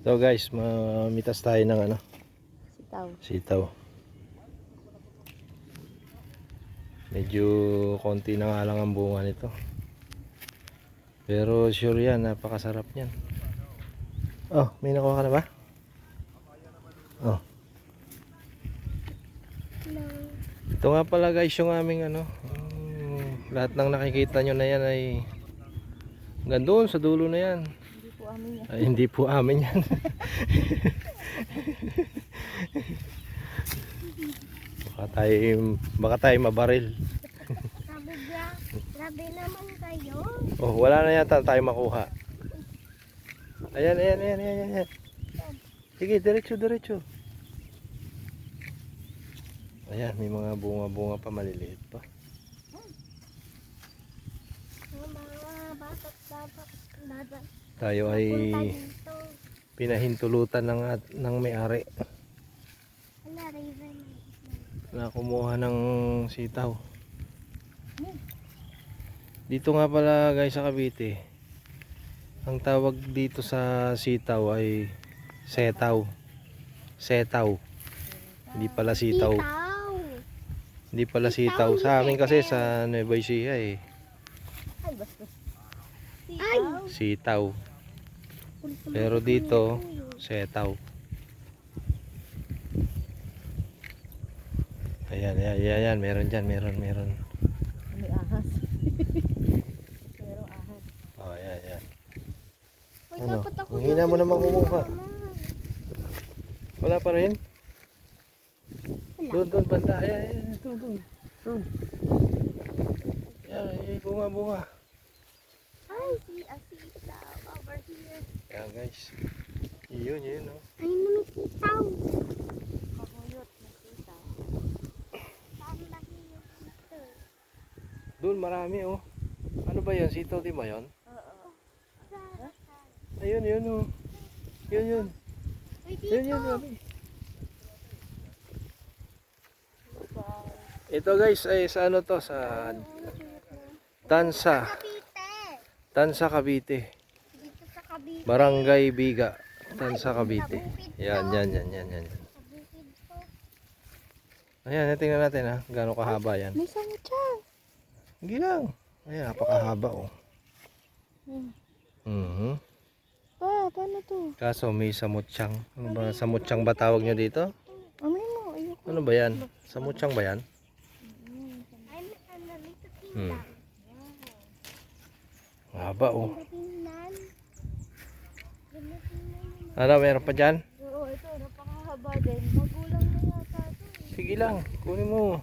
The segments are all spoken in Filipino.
So guys, mamitas tayo ng ano, Sitaw. sitaw. Medyo konti na nga lang ang bunga nito. Pero sure yan, napakasarap niyan. Oh, may nakuha ka na ba? Oh. Ito nga pala guys yung aming ano, lahat ng nakikita nyo na yan ay gandun sa dulo na yan. Hindi po amin yan. Ay, hindi po amin yan. baka tayo mabaril. Grabe naman kayo. Oh, wala na yata tayo makuha. Ayan. Sige, diretso. Ayan, may mga bunga pa, maliliit pa. Mga batak Tayo ay dito. pinahintulutan ng may-ari Wala, Raven. na kumuha ng sitaw. Dito nga pala guys sa Cavite, ang tawag dito sa sitaw ay setaw. Hindi pala sitaw. Hindi pala sitaw. Sa amin kasi sa Nueva Ecija eh. Ay, bastos. Ay! Sitaw. Pero dito, setaw. Ayan. Meron dyan. May ahas. Merong ahas. Oh, ayan. Uy, Ano? dapat ako Ang hina mo naman kumuha. Wala pa rin? Doon, banda. Ayan. Doon. Ayan, bunga. Ay, see a sitaw over here. Ayan guys. Yun oh. Ay, naman sitaw. Kahuyot na sitaw. Saan laki yung sitaw? Doon marami oh. Ano ba yan? Sitaw di ba yan? Oo. Ayun oh. Yun. Uy, dito. Yun. Ito guys ay sa ano to? Sa Tansa. Cavite. Cavite. Dito sa Cavite. Barangay Biga. Tansa Cavite. Yan. Sa bukid po. Ayan, tingnan natin ha. Gaano kahaba yan. May samot siya. Hindi lang. Ayan, napakahaba oh. Paano to? Kaso may samutsang. Ano ba? Samutsang ba tawag nyo dito? Amin mo, ayoko. Ano ba yan? Samutsang ba yan? Ay, dito tingnan. Haba oh. Tingnan. Ano, meron pa dyan? Oo, ito, napakahaba din. Magulang na yata ito. Sige lang, kunin mo.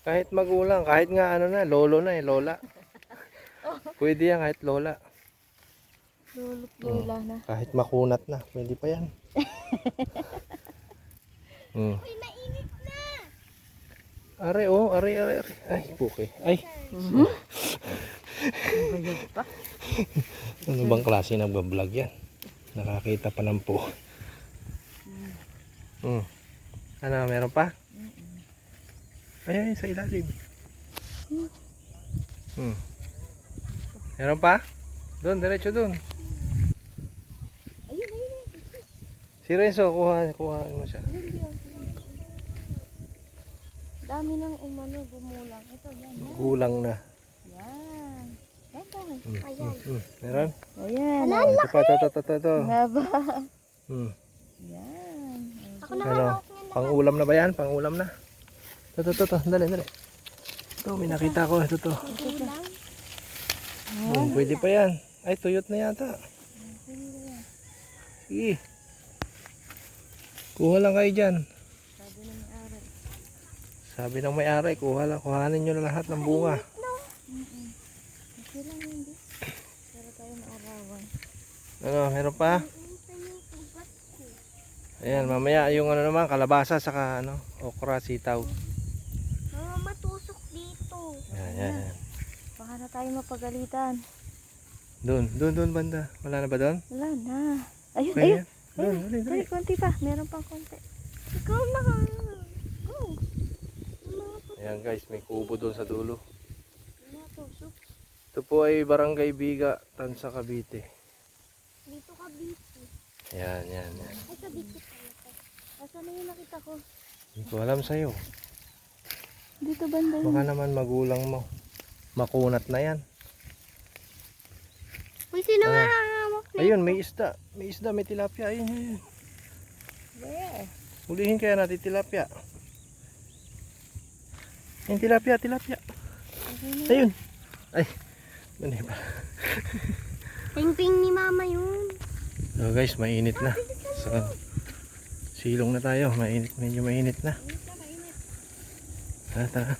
Kahit magulang, kahit nga ano na, lola na. Pwede yan kahit lola. Lola na. Kahit makunat na, pwede pa yan. Uy, mainit na. Are. Ay, puke. Ay. Ano bang klase nagbablog yan? Nakakita pa ng po. Ano, meron pa? Ayan, sa ilalim. Meron pa? Doon, diretso doon. Ayun. Si Renzo, kuha mo siya. Dami ng umano, gumulang. Ito, yan. Gulang na. Yan. Ayan. Meron? Ayan. Ito pa, ito. Haba. Hmm. Yan. Ako na Ano? hawak niya. Pang-ulam na ba yan? Pang-ulam na. Ito. Dali. Ito, may nakita ko. Ito. Kulang. Pwede pa yan. Ay, tuyot na yata. Sige. Kuha lang kayo dyan. Sabi ng may-ari, kuhanin nyo na lahat ng bunga. Okay lang hindi. Pero tayo maarawan. Ano, meron pa? Ayan, mamaya yung ano naman, kalabasa saka ano, okra, sitaw. Mga matusok dito. Ayan. Baka na tayo mapagalitan. Doon banda. Wala na ba doon? Wala na. Ayun. Doon, dali. Dali, konti pa. Meron pang konti. Ikaw na. Go. Ayan guys, may kubo doon sa dulo. Matusok. Ito po ay Barangay Biga, Tansa, Cavite. Dito Cavite. Yan, yan, yan. Ay, kadikit pala to. Asan na yung nakita ko? Hindi ko alam sa'yo. Dito banda yun. Baka naman magulang mo. Makunat na yan. Uy, sino Ano? nga hahawak na? Ayun, may isda. May isda, may tilapia. Ayun, ayun. Where? Hulihin kaya natin tilapia. Ayun, tilapia, tilapia. Ayun. Ay, mali pa. Ping-ping ni mama yun. So guys, mainit na. So, silong na tayo. Mainit, medyo mainit na. Tara, tara.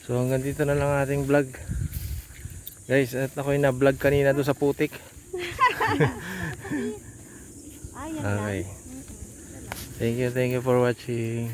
So hanggang dito na lang ating vlog. Guys, at ako'y na-vlog kanina doon sa putik. Ay, yan lang. Okay. Thank you for watching.